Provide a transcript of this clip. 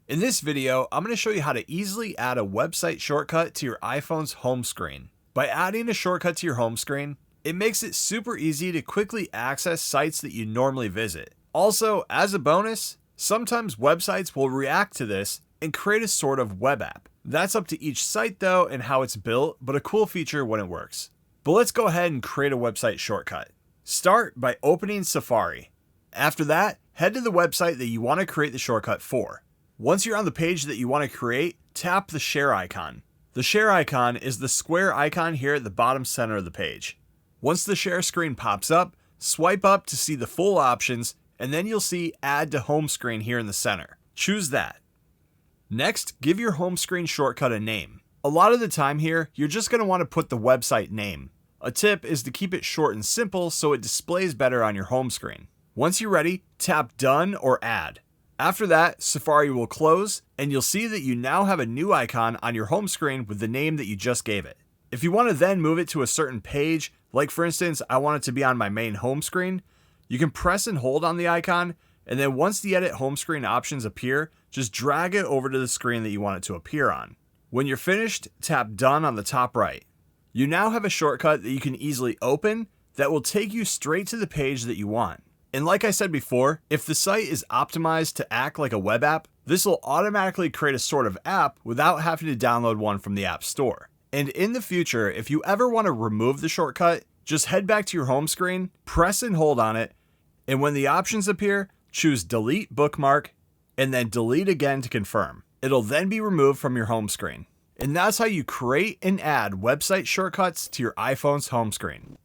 In this video, I'm going to show you how to easily add a website shortcut to your iPhone's home screen. By adding a shortcut to your home screen, it makes it super easy to quickly access sites that you normally visit. Also, as a bonus, sometimes websites will react to this and create a sort of web app. That's up to each site though and how it's built, but a cool feature when it works. But let's go ahead and create a website shortcut. Start by opening Safari. After that, head to the website that you want to create the shortcut for. Once you're on the page that you want to create, tap the share icon. The share icon is the square icon here at the bottom center of the page. Once the share screen pops up, swipe up to see the full options, and then you'll see Add to Home Screen here in the center. Choose that. Next, give your home screen shortcut a name. A lot of the time here, you're just going to want to put the website name. A tip is to keep it short and simple so it displays better on your home screen. Once you're ready, tap Done or Add. After that, Safari will close, and you'll see that you now have a new icon on your home screen with the name that you just gave it. If you want to then move it to a certain page, like for instance, I want it to be on my main home screen, you can press and hold on the icon, and then once the edit home screen options appear, just drag it over to the screen that you want it to appear on. When you're finished, tap Done on the top right. You now have a shortcut that you can easily open that will take you straight to the page that you want. And like I said before, if the site is optimized to act like a web app, this will automatically create a sort of app without having to download one from the App Store. And in the future, if you ever want to remove the shortcut, just head back to your home screen, press and hold on it, and when the options appear, choose Delete Bookmark, and then delete again to confirm. It'll then be removed from your home screen. And that's how you create and add website shortcuts to your iPhone's home screen.